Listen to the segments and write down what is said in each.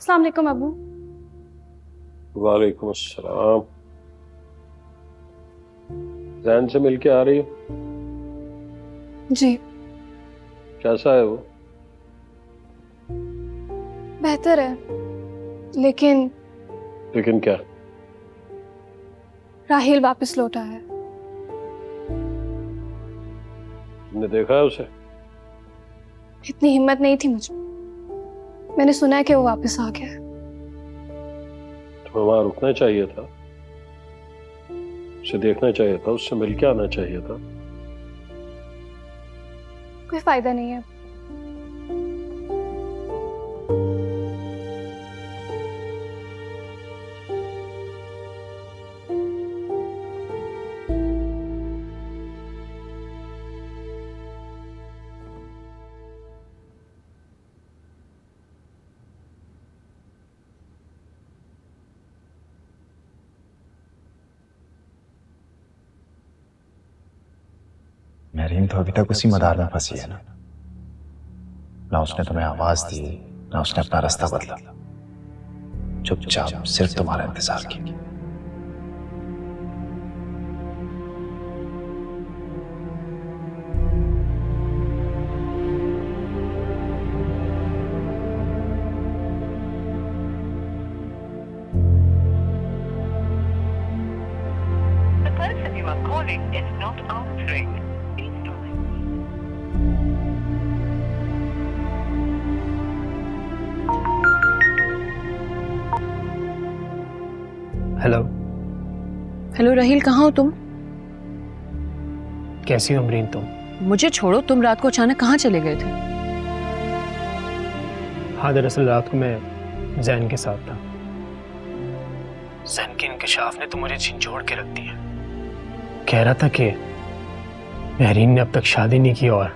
अस्सलाम वालेकुम अबू। वालेकुम अस्सलाम। जैन से मिलके आ रही हो? जी कैसा है वो? बेहतर है, लेकिन लेकिन क्या? राहिल वापस लौटा है। तुमने देखा है उसे? इतनी हिम्मत नहीं थी मुझे। मैंने सुना है कि वो वापस आ गया है। तुम्हें वहां रुकना चाहिए था, उसे देखना चाहिए था, उससे मिलके आना चाहिए था। कोई फायदा नहीं है। महरीन तो अभी तक उसी मदार में फंसी है ना उसने तुम्हें आवाज दी, ना उसने अपना रास्ता बदला। चुपचाप सिर्फ तुम्हारा इंतजार की। The person you are calling is not answering. Please try. Hello. Hello Rahil, कहाँ हो तुम? कैसी हो अमरीन तुम? मुझे छोड़ो, तुम रात को अचानक कहाँ चले गए थे? हाँ, दरअसल रात को मैं जैन के साथ था। जैन के इंकशाफ ने तो मुझे झंझोड़ के रख दिया। कह रहा था कि महरीन ने अब तक शादी नहीं की और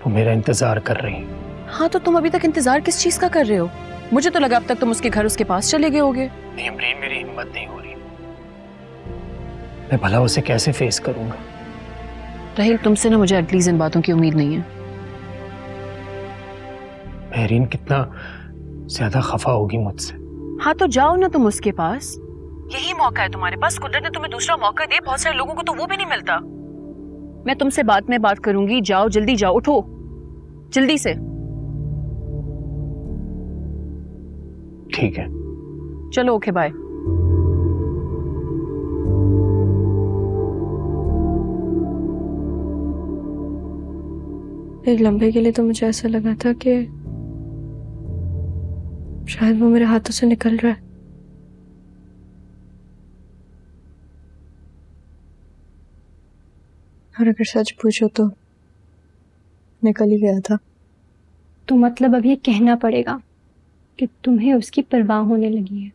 वो मेरा इंतजार कर रही है। हाँ, तो तुम अभी तक इंतजार किस चीज का कर रहे हो? मुझे तो लगा अब तक तुम उसके घर, उसके पास चले गए होगे। नहीं अमरीन, मेरी हिम्मत नहीं हो रही। मैं भला उसे कैसे फेस करूंगा? राहिल, तुमसे ना मुझे एटलीस्ट इन बातों की उम्मीद नहीं है। महरीन कितना ज्यादा खफा होगी मुझसे। हाँ, तो जाओ ना तुम उसके पास। यही मौका है तुम्हारे पास। कुदरत ने तुम्हें दूसरा मौका दिया, बहुत सारे लोगों को तो वो भी नहीं मिलता। मैं तुमसे बाद में बात करूंगी। जाओ, जल्दी जाओ, उठो जल्दी से। ठीक है, चलो, ओके, बाय। एक लम्हे के लिए तो मुझे ऐसा लगा था कि शायद वो मेरे हाथों से निकल रहा है। और अगर सच पूछो तो निकल ही गया था। तो मतलब अब ये कहना पड़ेगा कि तुम्हें उसकी परवाह होने लगी है।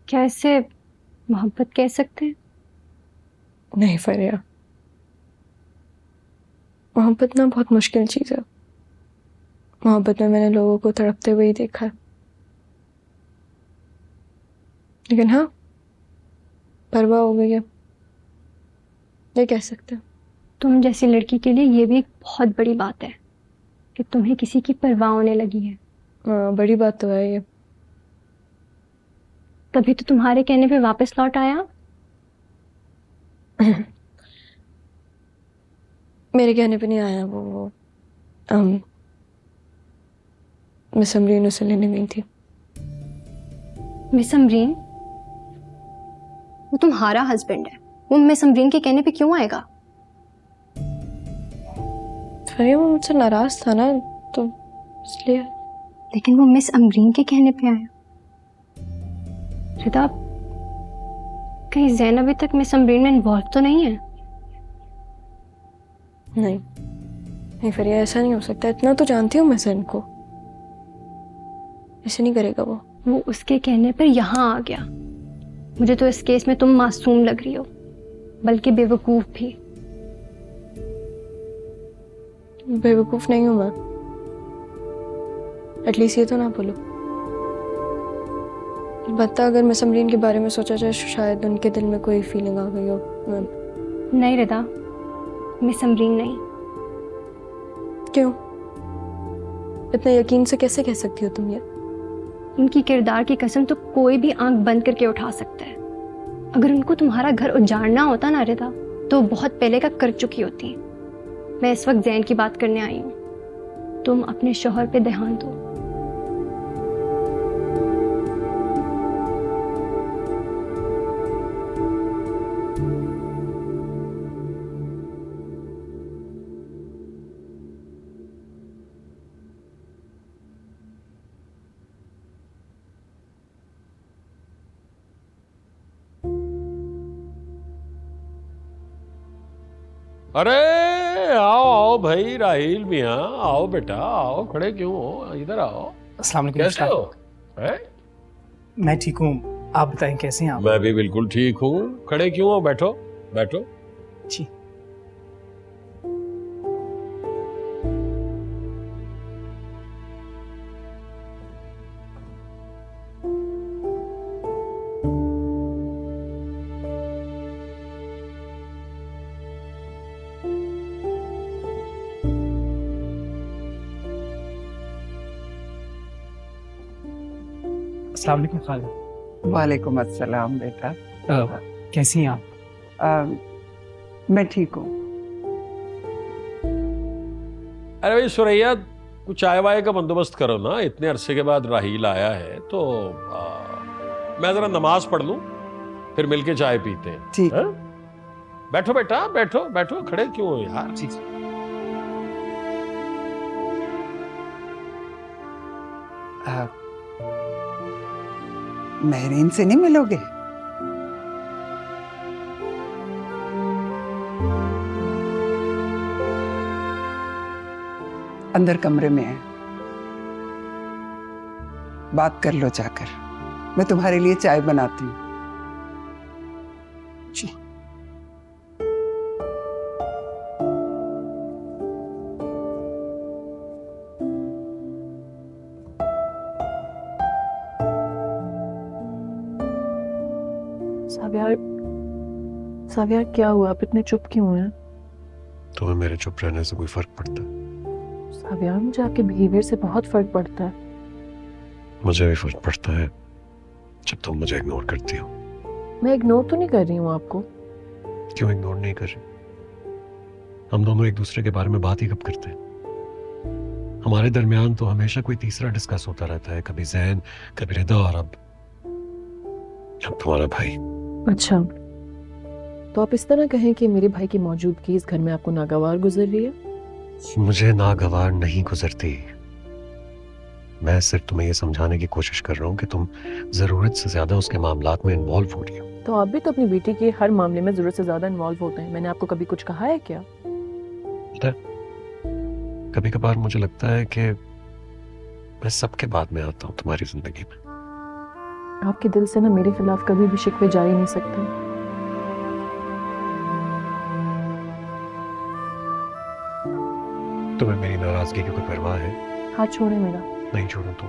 क्या इसे मोहब्बत कह सकते हैं? नहीं फरिया, मोहब्बत ना बहुत मुश्किल चीज है। मोहब्बत में मैंने लोगों को तड़पते हुए ही देखा है, लेकिन हाँ, परवाह हो गई है, ये कह सकते हैं। तुम जैसी लड़की के लिए ये भी एक बहुत बड़ी बात है कि तुम्हें किसी की परवाह होने लगी है। बड़ी बात तो है ये। तभी तो तुम्हारे कहने पे वापस लौट आया। मेरे कहने पे नहीं आया वो मिस अमरीन उसे लेने गई थी। मिस अमरीन? वो तुम्हारा हस्बैंड है, वो मिस अमरीन के कहने पे क्यों आएगा? फरिया, वो मुझसे नाराज था ना, तो इसलिए। लेकिन वो मिस अमरीन के कहने पे आया। रिदा, कहीं जैन अभी तक मिस अमरीन में इन्वॉल्व तो नहीं है? नहीं फरिया, ऐसा नहीं हो सकता। इतना तो जानती हूँ मैं जैन को, ऐसे नहीं करेगा वो उसके कहने पर यहाँ आ गया। मुझे तो इस केस में तुम मासूम लग रही हो, बल्कि बेवकूफ भी। बेवकूफ नहीं हूं मैं, एटलीस्ट ये तो ना बोलो। बता, अगर मिस अमरीन के बारे में सोचा जाए शायद उनके दिल में कोई फीलिंग आ गई हो। नहीं रिदा, मिस अमरीन नहीं। क्यों? इतने यकीन से कैसे कह सकती हो तुम ये? उनकी किरदार की कसम तो कोई भी आंख बंद करके उठा सकता है। अगर उनको तुम्हारा घर उजाड़ना होता ना रिदा, तो बहुत पहले का कर चुकी होती। मैं इस वक्त जैन की बात करने आई हूँ। तुम अपने शौहर पे ध्यान दो। अरे आओ आओ भाई राहील मियाँ, आओ बेटा आओ, खड़े क्यों हो, इधर आओ। अस्सलाम वालेकुम कैसे हो? हैं? मैं ठीक हूँ, आप बताएं कैसे हैं आप? मैं भी बिल्कुल ठीक हूँ। खड़े क्यों हो, बैठो बैठो। जी। अस्सलाम वालेकुम खाला। वालेकुम अस्सलाम बेटा। कैसी हैं आप? मैं ठीक हूँ। अरे भाई सुरैया, कुछ चाय वाय का बंदोबस्त करो ना, इतने अरसे के बाद राहील आया है तो मैं जरा नमाज पढ़ लूं, फिर मिलके चाय पीते हैं। ठीक। हैं? बैठो बेटा बैठो बैठो, खड़े क्यों हो यार? जी। महरीन से नहीं मिलोगे? अंदर कमरे में है, बात कर लो जाकर। मैं तुम्हारे लिए चाय बनाती हूँ। जी। साविया क्या हुआ, आप इतने चुप क्यों हैं? तुम्हें मेरे चुप रहने से कोई फर्क पड़ता है? साविया, मुझे आपके बिहेवियर से बहुत फर्क पड़ता है। मुझे भी फर्क पड़ता है जब तुम मुझे इग्नोर करती हो। मैं इग्नोर तो नहीं कर रही हूँ आपको। क्यों इग्नोर नहीं कर रही? हम दोनों एक दूसरे के बारे में बात ही कब करते हैं? हमारे दरमियान तो हमेशा कोई तीसरा डिस्कस होता रहता है, कभी जैन, कभी रिदा, और अब तुम्हारा भाई। अच्छा, तो आप इस तरह कहें कि मेरे भाई की मौजूदगी इस घर में आपको नागवार गुजर रही है? मुझे नागवार नहीं गुजरती। मैं सिर्फ तुम्हें ये समझाने की कोशिश कर रहा हूँ कि तुम जरूरत से ज्यादा उसके मामलात में इन्वॉल्व हो रही हो। तो आप भी तो अपनी बेटी के हर मामले में जरूरत से ज्यादा इन्वॉल्व होते हैं। मैंने आपको कभी कुछ कहा है क्या? कभी कभार मुझे लगता है कि मैं सबके बाद में आता हूँ तुम्हारी जिंदगी में। आपके दिल से ना मेरे खिलाफ कभी भी शिकवे जा ही नहीं सकते। तुम्हें मेरी नाराजगी की कोई परवाह है? हाथ छोड़े मेरा। नहीं छोड़ूं तो